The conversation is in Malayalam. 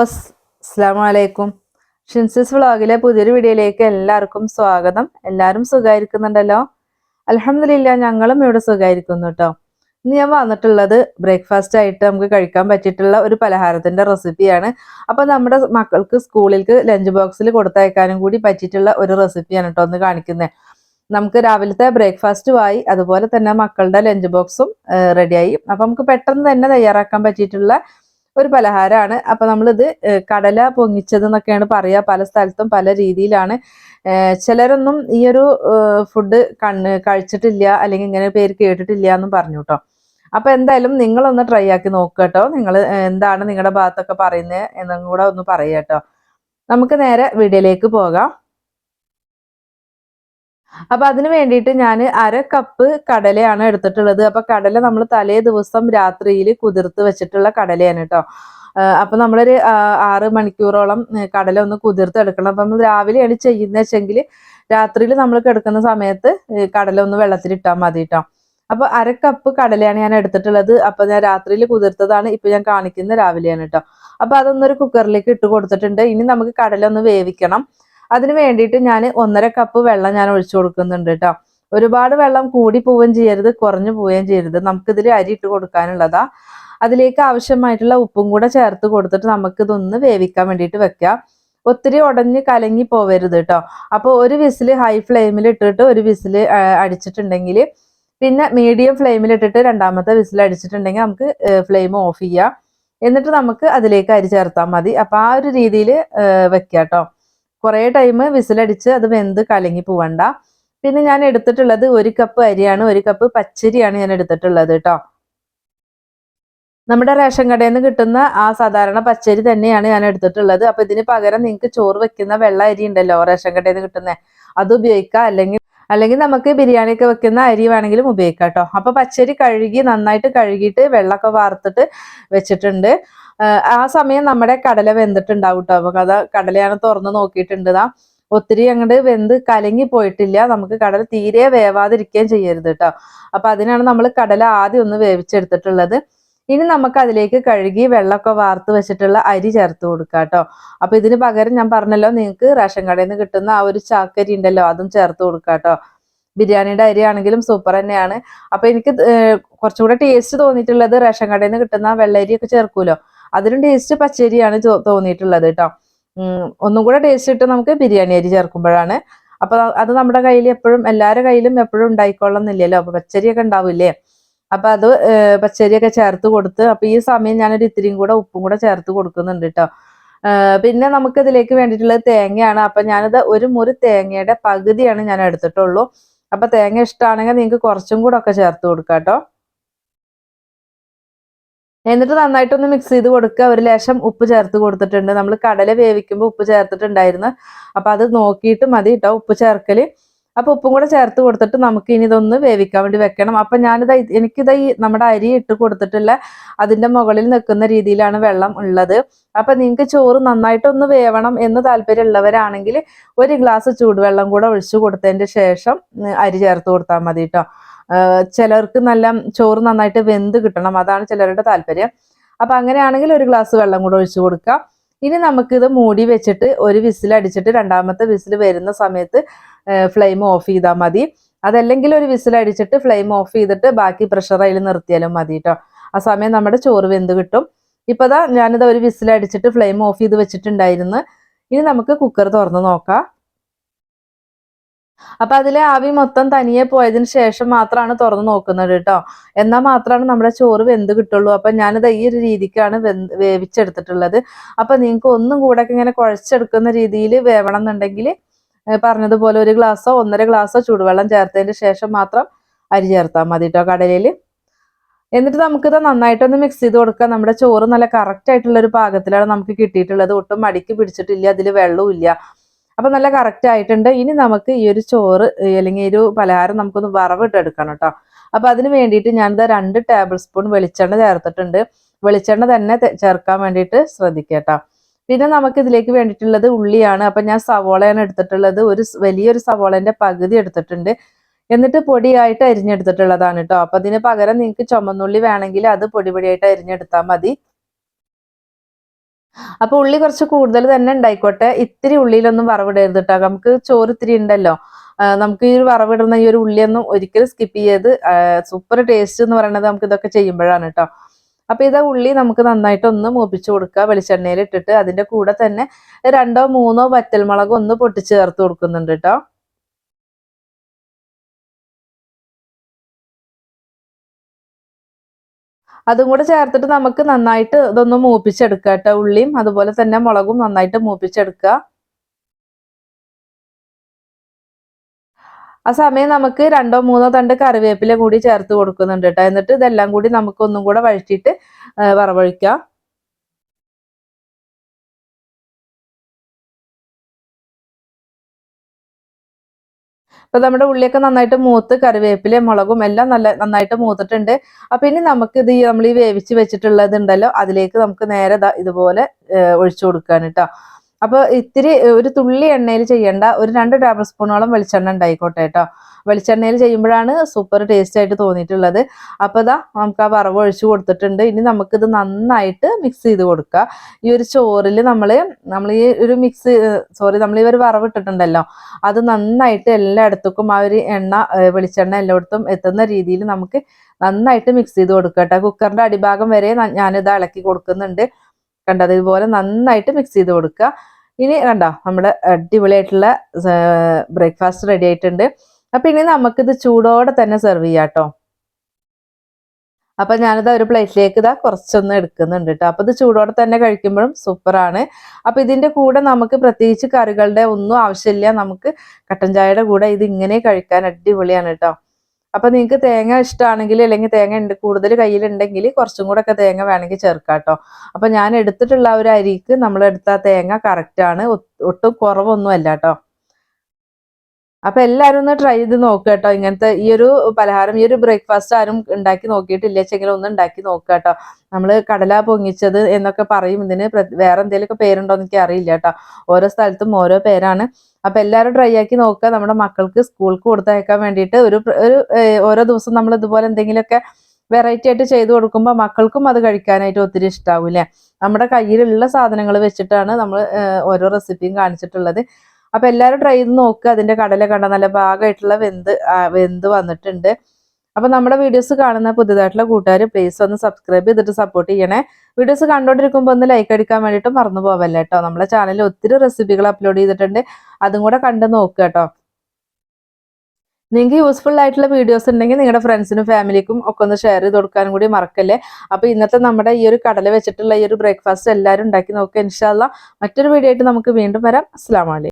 അസ്സലാമു അലൈക്കും. ഷിൻസിസ് വ്ളോഗിലെ പുതിയൊരു വീഡിയോയിലേക്ക് എല്ലാവർക്കും സ്വാഗതം. എല്ലാവരും സുഖമായിരിക്കുന്നുണ്ടല്ലോ? അൽഹംദുലില്ലാ, ഞങ്ങളും ഇവിടെ സുഖമായിരിക്കുന്നു കേട്ടോ. ഇന്ന് ഞാൻ വന്നിട്ടുള്ളത് ബ്രേക്ക്ഫാസ്റ്റ് ആയിട്ട് നമുക്ക് കഴിക്കാൻ പറ്റിയിട്ടുള്ള ഒരു പലഹാരത്തിന്റെ റെസിപ്പിയാണ്. അപ്പൊ നമ്മുടെ മക്കൾക്ക് സ്കൂളിലേക്ക് ലഞ്ച് ബോക്സിൽ കൊടുത്തയക്കാനും കൂടി പറ്റിയിട്ടുള്ള ഒരു റെസിപ്പിയാണ് കേട്ടോ ഒന്ന് കാണിക്കുന്നത്. നമുക്ക് രാവിലത്തെ ബ്രേക്ക്ഫാസ്റ്റുമായി അതുപോലെ തന്നെ മക്കളുടെ ലഞ്ച് ബോക്സും റെഡിയായി. അപ്പൊ നമുക്ക് പെട്ടെന്ന് തന്നെ തയ്യാറാക്കാൻ പറ്റിയിട്ടുള്ള ഒരു പലഹാരമാണ്. അപ്പൊ നമ്മളിത് കടല പൊങ്ങിച്ചത് എന്നൊക്കെയാണ് പറയുക. പല സ്ഥലത്തും പല രീതിയിലാണ്. ചിലരൊന്നും ഈ ഒരു ഫുഡ് കഴിച്ചിട്ടില്ല, അല്ലെങ്കിൽ ഇങ്ങനെ പേര് കേട്ടിട്ടില്ല എന്നും പറഞ്ഞു കേട്ടോ. അപ്പൊ എന്തായാലും നിങ്ങളൊന്ന് ട്രൈ ആക്കി നോക്കുക കേട്ടോ. നിങ്ങൾ എന്താണ് നിങ്ങളുടെ ഭാഗത്തൊക്കെ പറയുന്നത് എന്നും കൂടെ ഒന്ന് പറയുക കേട്ടോ. നമുക്ക് നേരെ വീഡിയോയിലേക്ക് പോകാം. അപ്പൊ അതിന് വേണ്ടിയിട്ട് ഞാൻ 1/2 കപ്പ് കടലയാണ് എടുത്തിട്ടുള്ളത്. അപ്പൊ കടല നമ്മൾ തലേ ദിവസം രാത്രിയിൽ കുതിർത്ത് വെച്ചിട്ടുള്ള കടലയാണ് കേട്ടോ. അപ്പൊ നമ്മളൊരു 6 മണിക്കൂറോളം കടല ഒന്ന് കുതിർത്തെടുക്കണം. അപ്പം നമ്മൾ രാവിലെയാണ് ചെയ്യുന്നത് വെച്ചെങ്കിൽ രാത്രിയിൽ നമ്മൾ കിടക്കുന്ന സമയത്ത് കടല ഒന്ന് വെള്ളത്തിലിട്ടാൽ മതി കേട്ടോ. അപ്പൊ 1/2 കപ്പ് കടലയാണ് ഞാൻ എടുത്തിട്ടുള്ളത്. അപ്പൊ ഞാൻ രാത്രിയിൽ കുതിർത്തതാണ് ഇപ്പൊ ഞാൻ കാണിക്കുന്നത് രാവിലെയാണ് കേട്ടോ. അപ്പൊ അതൊന്നൊരു കുക്കറിലേക്ക് ഇട്ട് കൊടുത്തിട്ടുണ്ട്. ഇനി നമുക്ക് കടല ഒന്ന് വേവിക്കണം. അതിന് വേണ്ടിയിട്ട് ഞാൻ 1/2 കപ്പ് വെള്ളം ഞാൻ ഒഴിച്ചു കൊടുക്കുന്നുണ്ട് കേട്ടോ. ഒരുപാട് വെള്ളം കൂടി പോവുകയും ചെയ്യരുത്, കുറഞ്ഞു പോവുകയും ചെയ്യരുത്. നമുക്കിതിൽ അരി ഇട്ട് കൊടുക്കാനുള്ളതാ. അതിലേക്ക് ആവശ്യമായിട്ടുള്ള ഉപ്പും കൂടെ ചേർത്ത് കൊടുത്തിട്ട് നമുക്കിതൊന്ന് വേവിക്കാൻ വേണ്ടിയിട്ട് വെക്കാം. ഒത്തിരി ഉടഞ്ഞ് കലങ്ങി പോവരുത് കേട്ടോ. അപ്പോൾ ഒരു വിസിൽ ഹൈ ഫ്ലെയിമിൽ ഇട്ടിട്ട് ഒരു വിസിൽ അടിച്ചിട്ടുണ്ടെങ്കിൽ, പിന്നെ മീഡിയം ഫ്ലെയിമിൽ ഇട്ടിട്ട് രണ്ടാമത്തെ വിസിൽ അടിച്ചിട്ടുണ്ടെങ്കിൽ നമുക്ക് ഫ്ലെയിം ഓഫ് ചെയ്യാം. എന്നിട്ട് നമുക്ക് അതിലേക്ക് അരി ചേർത്താൽ മതി. അപ്പോൾ ആ ഒരു രീതിയിൽ വെക്കാം കേട്ടോ. കുറേ ടൈം വിസിലടിച്ച് അത് വെന്ത് കലങ്ങി പോവണ്ട. പിന്നെ ഞാൻ എടുത്തിട്ടുള്ളത് 1 കപ്പ് അരിയാണ്, 1 കപ്പ് പച്ചരിയാണ് ഞാൻ എടുത്തിട്ടുള്ളത് കേട്ടോ. നമ്മുടെ റേഷൻ കടയിൽ നിന്ന് കിട്ടുന്ന ആ സാധാരണ പച്ചരി തന്നെയാണ് ഞാൻ എടുത്തിട്ടുള്ളത്. അപ്പൊ ഇതിന് പകരം നിങ്ങൾക്ക് ചോറ് വെക്കുന്ന വെള്ള അരി ഉണ്ടല്ലോ റേഷൻ കടയിൽ നിന്ന് കിട്ടുന്നത്, അത് ഉപയോഗിക്കാം. അല്ലെങ്കിൽ നമുക്ക് ബിരിയാണി ഒക്കെ വെക്കുന്ന അരി വേണമെങ്കിലും ഉപയോഗിക്കാം കേട്ടോ. അപ്പൊ പച്ചരി കഴുകി നന്നായിട്ട് കഴുകിയിട്ട് വെള്ളമൊക്കെ വാർത്തിട്ട് വെച്ചിട്ടുണ്ട്. ആ സമയം നമ്മുടെ കടല വെന്തിട്ടുണ്ടാവും കേട്ടോ. അപ്പൊ കടലയാണ് തുറന്ന് നോക്കിയിട്ടുണ്ടാ, ഒത്തിരി അങ്ങോട്ട് വെന്ത് കലങ്ങി പോയിട്ടില്ല. നമുക്ക് കടല തീരെ വേവാതിരിക്കുകയും ചെയ്യരുത് കേട്ടോ. അപ്പൊ അതിനാണ് നമ്മൾ കടല ആദ്യം ഒന്ന് വേവിച്ചെടുത്തിട്ടുള്ളത്. ഇനി നമുക്ക് അതിലേക്ക് കഴുകി വെള്ളമൊക്കെ വാർത്ത് വെച്ചിട്ടുള്ള അരി ചേർത്ത് കൊടുക്കാം കേട്ടോ. അപ്പൊ ഇതിന് പകരം ഞാൻ പറഞ്ഞല്ലോ, നിങ്ങൾക്ക് റേഷൻ കടയിൽ നിന്ന് കിട്ടുന്ന ആ ഒരു ചാക്കരി ഉണ്ടല്ലോ, അതും ചേർത്ത് കൊടുക്കാം കേട്ടോ. ബിരിയാണിയുടെ അരി ആണെങ്കിലും സൂപ്പർ തന്നെയാണ്. അപ്പൊ എനിക്ക് കുറച്ചുകൂടെ ടേസ്റ്റ് തോന്നിയിട്ടുള്ളത് റേഷൻ കടയിൽ നിന്ന് കിട്ടുന്ന വെള്ളരി ഒക്കെ ചേർക്കൂലോ, അതിലും ടേസ്റ്റ് പച്ചരിയാണ് തോന്നിയിട്ടുള്ളത് കേട്ടോ. ഒന്നും കൂടെ ടേസ്റ്റ് ഇട്ട് നമുക്ക് ബിരിയാണി അരി ചേർക്കുമ്പോഴാണ്. അപ്പൊ അത് നമ്മുടെ കയ്യിൽ എപ്പോഴും എല്ലാവരുടെ കയ്യിലും എപ്പോഴും ഉണ്ടായിക്കൊള്ളുന്നില്ലല്ലോ. അപ്പൊ പച്ചരിയൊക്കെ ഉണ്ടാവില്ലേ. അപ്പൊ അത് പച്ചരിയൊക്കെ ചേർത്ത് കൊടുത്ത്, അപ്പൊ ഈ സമയം ഞാനൊരു ഇത്തിരിയും കൂടെ ഉപ്പും കൂടെ ചേർത്ത് കൊടുക്കുന്നുണ്ട് കേട്ടോ. പിന്നെ നമുക്ക് ഇതിലേക്ക് വേണ്ടിയിട്ടുള്ളത് തേങ്ങയാണ്. അപ്പൊ ഞാനിത് ഒരു മുറി തേങ്ങയുടെ പകുതിയാണ് ഞാൻ എടുത്തിട്ടുള്ളൂ. അപ്പൊ തേങ്ങ ഇഷ്ടമാണെങ്കിൽ നിങ്ങൾക്ക് കുറച്ചും കൂടെ ഒക്കെ ചേർത്ത് കൊടുക്കാം കേട്ടോ. എന്നിട്ട് നന്നായിട്ടൊന്ന് മിക്സ് ചെയ്ത് കൊടുക്കുക. ഒരു ലേശം ഉപ്പ് ചേർത്ത് കൊടുത്തിട്ടുണ്ട്. നമ്മൾ കടല വേവിക്കുമ്പോൾ ഉപ്പ് ചേർത്തിട്ടുണ്ടായിരുന്നു. അപ്പൊ അത് നോക്കിയിട്ട് മതി കേട്ടോ ഉപ്പ് ചേർക്കല്. അപ്പൊ ഉപ്പും കൂടെ ചേർത്ത് കൊടുത്തിട്ട് നമുക്ക് ഇനി ഇതൊന്ന് വേവിക്കാൻ വേണ്ടി വെക്കണം. അപ്പൊ എനിക്കിത് ഈ നമ്മുടെ അരി ഇട്ട് കൊടുത്തിട്ടുള്ള അതിന്റെ മുകളിൽ നിൽക്കുന്ന രീതിയിലാണ് വെള്ളം ഉള്ളത്. അപ്പൊ നിങ്ങൾക്ക് ചോറ് നന്നായിട്ടൊന്ന് വേവണം എന്ന് താല്പര്യമുള്ളവരാണെങ്കിൽ 1 ഗ്ലാസ് ചൂടുവെള്ളം കൂടെ ഒഴിച്ചു കൊടുത്തതിന്റെ ശേഷം അരി ചേർത്ത് കൊടുത്താൽ മതി കേട്ടോ. ചിലർക്ക് നല്ല ചോറ് നന്നായിട്ട് വെന്ത് കിട്ടണം, അതാണ് ചിലരുടെ താല്പര്യം. അപ്പൊ അങ്ങനെയാണെങ്കിൽ 1 ഗ്ലാസ് വെള്ളം കൂടെ ഒഴിച്ചു കൊടുക്കാം. ഇനി നമുക്കിത് മൂടി വെച്ചിട്ട് ഒരു വിസിൽ അടിച്ചിട്ട് രണ്ടാമത്തെ വിസിൽ വരുന്ന സമയത്ത് ഫ്ലെയിം ഓഫ് ചെയ്താൽ മതി. അതല്ലെങ്കിൽ ഒരു വിസിൽ അടിച്ചിട്ട് ഫ്ലെയിം ഓഫ് ചെയ്തിട്ട് ബാക്കി പ്രഷർ അതിൽ നിർത്തിയാലും മതി കേട്ടോ. ആ സമയം നമ്മുടെ ചോറ് വെന്ത് കിട്ടും. ഇപ്പതാ ഞാനിത് ഒരു വിസിൽ അടിച്ചിട്ട് ഫ്ലെയിം ഓഫ് ചെയ്ത് വെച്ചിട്ടുണ്ടായിരുന്നു. ഇനി നമുക്ക് കുക്കർ തുറന്ന് നോക്കാം. അപ്പൊ അതിലെ ആവി മൊത്തം തനിയെ പോയതിന് ശേഷം മാത്രമാണ് തുറന്ന് നോക്കുന്നത് കേട്ടോ. എന്നാൽ മാത്രമാണ് നമ്മുടെ ചോറ് വെന്ത് കിട്ടുള്ളൂ. അപ്പൊ ഞാനിത് ഈ ഒരു രീതിക്കാണ് വേവിച്ചെടുത്തിട്ടുള്ളത്. അപ്പൊ നിങ്ങൾക്ക് ഒന്നും കൂടെ ഒക്കെ ഇങ്ങനെ കുഴച്ചെടുക്കുന്ന രീതിയിൽ വേവണം എന്നുണ്ടെങ്കിൽ പറഞ്ഞതുപോലെ 1 ഗ്ലാസോ 1.5 ഗ്ലാസോ ചൂടുവെള്ളം ചേർത്തതിന് ശേഷം മാത്രം അരി ചേർത്താൽ മതി കേട്ടോ കടലയിൽ. എന്നിട്ട് നമുക്കിത് നന്നായിട്ടൊന്ന് മിക്സ് ചെയ്ത് കൊടുക്കാം. നമ്മുടെ ചോറ് നല്ല കറക്റ്റ് ആയിട്ടുള്ള ഒരു പാകത്തിലാണ് നമുക്ക് കിട്ടിയിട്ടുള്ളത്. ഒട്ടും മടിക്ക് പിടിച്ചിട്ടില്ല, അതിൽ വെള്ളവും ഇല്ല. അപ്പൊ നല്ല കറക്റ്റ് ആയിട്ടുണ്ട്. ഇനി നമുക്ക് ഈ ഒരു ചോറ് അല്ലെങ്കിൽ ഈ ഒരു പലഹാരം നമുക്കൊന്ന് വറവിട്ടെടുക്കണം കേട്ടോ. അപ്പൊ അതിന് വേണ്ടിയിട്ട് ഞാനിത് 2 ടേബിൾ സ്പൂൺ വെളിച്ചെണ്ണ ചേർത്തിട്ടുണ്ട്. വെളിച്ചെണ്ണ തന്നെ ചേർക്കാൻ വേണ്ടിയിട്ട് ശ്രദ്ധിക്കുക കേട്ടോ. പിന്നെ നമുക്ക് ഇതിലേക്ക് വേണ്ടിയിട്ടുള്ളത് ഉള്ളിയാണ്. അപ്പൊ ഞാൻ സവോളയാണ് എടുത്തിട്ടുള്ളത്. വലിയൊരു സവോളന്റെ പകുതി എടുത്തിട്ടുണ്ട്. എന്നിട്ട് പൊടിയായിട്ട് അരിഞ്ഞെടുത്തിട്ടുള്ളതാണ് കേട്ടോ. അപ്പൊ അതിന് പകരം നിങ്ങൾക്ക് ചുമന്നുള്ളി വേണമെങ്കിൽ അത് പൊടിയായിട്ട് അരിഞ്ഞെടുത്താൽ മതി. അപ്പൊ ഉള്ളി കുറച്ച് കൂടുതൽ തന്നെ ഉണ്ടായിക്കോട്ടെ. ഇത്തിരി ഉള്ളിയിലൊന്നും വറവിടരുത് കേട്ടോ. നമുക്ക് ചോറ് ഇത്തിരി ഉണ്ടല്ലോ. നമുക്ക് ഈ ഒരു വറവിടുന്ന ഈ ഒരു ഉള്ളിയൊന്നും ഒരിക്കലും സ്കിപ്പ് ചെയ്ത് സൂപ്പർ ടേസ്റ്റ് എന്ന് പറയുന്നത് നമുക്ക് ഇതൊക്കെ ചെയ്യുമ്പോഴാണ് കേട്ടോ. അപ്പൊ ഇതാ ഉള്ളി നമുക്ക് നന്നായിട്ട് ഒന്ന് മൂപ്പിച്ചു കൊടുക്കുക. വെളിച്ചെണ്ണയിൽ ഇട്ടിട്ട് അതിന്റെ കൂടെ തന്നെ 2 3 വറ്റൽമുളക് ഒന്ന് പൊട്ടിച്ച് ചേർത്ത് കൊടുക്കുന്നുണ്ട് കേട്ടോ. അതും കൂടെ ചേർത്തിട്ട് നമുക്ക് നന്നായിട്ട് ഇതൊന്ന് മൂപ്പിച്ചെടുക്കുക കേട്ടോ. ഉള്ളിയും അതുപോലെ തന്നെ മുളകും നന്നായിട്ട് മൂപ്പിച്ചെടുക്കുക. ആ സമയം നമുക്ക് 2 3 തണ്ട് കറിവേപ്പില കൂടി ചേർത്ത് കൊടുക്കുന്നുണ്ട് കേട്ടോ. എന്നിട്ട് ഇതെല്ലാം കൂടി നമുക്ക് ഒന്നും കൂടെ വഴറ്റിയിട്ട് വറവൊഴിക്കാം. അപ്പൊ നമ്മുടെ ഉള്ളിയൊക്കെ നന്നായിട്ട് മൂത്ത് കറിവേപ്പിലയും മുളകും എല്ലാം നന്നായിട്ട് മൂത്തിട്ടുണ്ട്. അപ്പൊ ഇനി നമുക്ക് ഇത് നമ്മൾ ഈ വേവിച്ച് വെച്ചിട്ടുള്ളത് ഉണ്ടല്ലോ, അതിലേക്ക് നമുക്ക് നേരെ ഇതുപോലെ ഒഴിച്ചു കൊടുക്കാൻ കേട്ടോ. അപ്പൊ ഇത്തിരി ഒരു തുള്ളി എണ്ണയിൽ ചെയ്യേണ്ട, ഒരു 2 ടേബിൾ സ്പൂണോളം വെളിച്ചെണ്ണ ഉണ്ടായിക്കോട്ടെ കേട്ടോ. വെളിച്ചെണ്ണയിൽ ചെയ്യുമ്പോഴാണ് സൂപ്പർ ടേസ്റ്റ് ആയിട്ട് തോന്നിയിട്ടുള്ളത്. അപ്പൊ ഇതാ നമുക്ക് ആ വറവ് ഒഴിച്ചു കൊടുത്തിട്ടുണ്ട്. ഇനി നമുക്കിത് നന്നായിട്ട് മിക്സ് ചെയ്ത് കൊടുക്കുക. ഈ ഒരു ചോറിൽ നമ്മൾ ഈ ഒരു നമ്മൾ ഈ ഒരു വറവ് ഇട്ടിട്ടുണ്ടല്ലോ, അത് നന്നായിട്ട് എല്ലായിടത്തേക്കും ആ ഒരു വെളിച്ചെണ്ണ എല്ലായിടത്തും എത്തുന്ന രീതിയിൽ നമുക്ക് നന്നായിട്ട് മിക്സ് ചെയ്ത് കൊടുക്കുക കേട്ടോ. കുക്കറിന്റെ അടിഭാഗം വരെ ഞാനിത് ഇളക്കി കൊടുക്കുന്നുണ്ട്. കണ്ടത് ഇതുപോലെ നന്നായിട്ട് മിക്സ് ചെയ്ത് കൊടുക്കുക. ഇനി കണ്ടോ നമ്മുടെ അടിപൊളിയായിട്ടുള്ള ബ്രേക്ക്ഫാസ്റ്റ് റെഡി ആയിട്ടുണ്ട്. അപ്പൊ ഇനി നമുക്കിത് ചൂടോടെ തന്നെ സെർവ് ചെയ്യാം കേട്ടോ. അപ്പൊ ഞാനിത് ഒരു പ്ലേറ്റിലേക്ക് ഇതാ കുറച്ചൊന്ന് എടുക്കുന്നുണ്ട് കേട്ടോ. അപ്പൊ ഇത് ചൂടോടെ തന്നെ കഴിക്കുമ്പോഴും സൂപ്പറാണ്. അപ്പൊ ഇതിന്റെ കൂടെ നമുക്ക് പ്രത്യേകിച്ച് കറികളുടെ ഒന്നും ആവശ്യമില്ല. നമുക്ക് കട്ടൻ ചായയുടെ കൂടെ ഇത് ഇങ്ങനെ കഴിക്കാൻ അടിപൊളിയാണ് കേട്ടോ. അപ്പൊ നിങ്ങൾക്ക് തേങ്ങ ഇഷ്ടമാണെങ്കിൽ, അല്ലെങ്കിൽ തേങ്ങ കൂടുതൽ കയ്യിലുണ്ടെങ്കിൽ കുറച്ചും കൂടെ ഒക്കെ തേങ്ങ വേണമെങ്കിൽ ചേർക്കാം കേട്ടോ. അപ്പൊ ഞാൻ എടുത്തിട്ടുള്ള ഒരു അരിക്ക് നമ്മൾ എടുത്ത തേങ്ങ കറക്റ്റ് ആണ്, ഒട്ടും കുറവൊന്നും അല്ല കേട്ടോ. അപ്പൊ എല്ലാരും ഒന്ന് ട്രൈ ചെയ്ത് നോക്കുക കേട്ടോ. ഇങ്ങനത്തെ ഈ ഒരു പലഹാരം, ഈ ഒരു ബ്രേക്ക്ഫാസ്റ്റ് ആരും ഉണ്ടാക്കി നോക്കിയിട്ടില്ലെങ്കിൽ ഒന്ന് ഉണ്ടാക്കി നോക്കുക കേട്ടോ. നമ്മള് കടല പൊങ്ങിച്ചത് എന്നൊക്കെ പറയും. ഇതിന് വേറെ എന്തെങ്കിലുമൊക്കെ പേരുണ്ടോ എന്ന് എനിക്ക് അറിയില്ല കേട്ടോ. ഓരോ സ്ഥലത്തും ഓരോ പേരാണ്. അപ്പൊ എല്ലാവരും ട്രൈ ആക്കി നോക്കുക. നമ്മുടെ മക്കൾക്ക് സ്കൂൾക്ക് കൊടുത്തയക്കാൻ വേണ്ടിയിട്ട് ഓരോ ദിവസം നമ്മൾ ഇതുപോലെ എന്തെങ്കിലുമൊക്കെ വെറൈറ്റി ആയിട്ട് ചെയ്ത് കൊടുക്കുമ്പോൾ മക്കൾക്കും അത് കഴിക്കാനായിട്ട് ഒത്തിരി ഇഷ്ടാവൂല്ലേ. നമ്മുടെ കയ്യിലുള്ള സാധനങ്ങൾ വെച്ചിട്ടാണ് നമ്മൾ ഓരോ റെസിപ്പിയും കാണിച്ചിട്ടുള്ളത്. അപ്പൊ എല്ലാവരും ട്രൈ ചെയ്ത് നോക്കുക. അതിന്റെ കടല കണ്ട നല്ല ഭാഗമായിട്ടുള്ള വെന്ത് വന്നിട്ടുണ്ട്. അപ്പൊ നമ്മുടെ വീഡിയോസ് കാണുന്ന പുതുതായിട്ടുള്ള കൂട്ടുകാർ പ്ലീസ് ഒന്ന് സബ്സ്ക്രൈബ് ചെയ്തിട്ട് സപ്പോർട്ട് ചെയ്യണേ. വീഡിയോസ് കണ്ടോണ്ടിരിക്കുമ്പോൾ ഒന്ന് ലൈക്ക് അടിക്കാൻ വേണ്ടിയിട്ട് മറന്നു പോവല്ലേ കേട്ടോ. നമ്മളെ ചാനലിൽ ഒത്തിരി റെസിപ്പികൾ അപ്ലോഡ് ചെയ്തിട്ടുണ്ട്. അതും കൂടെ കണ്ട് നോക്കുക കേട്ടോ. നിങ്ങൾക്ക് യൂസ്ഫുൾ ആയിട്ടുള്ള വീഡിയോസ് ഉണ്ടെങ്കിൽ നിങ്ങളുടെ ഫ്രണ്ട്സിനും ഫാമിലിക്കും ഒക്കെ ഒന്ന് ഷെയർ ചെയ്ത് കൊടുക്കാനും കൂടി മറക്കല്ലേ. അപ്പൊ ഇന്നത്തെ നമ്മുടെ ഈ ഒരു കടല വെച്ചിട്ടുള്ള ഈ ഒരു ബ്രേക്ക്ഫാസ്റ്റ് എല്ലാവരും ഉണ്ടാക്കി നോക്കുക. ഇൻഷാ അല്ലാഹ് മറ്റൊരു വീഡിയോ ആയിട്ട് നമുക്ക് വീണ്ടും വരാം. അസ്സലാമു അലൈക്കും.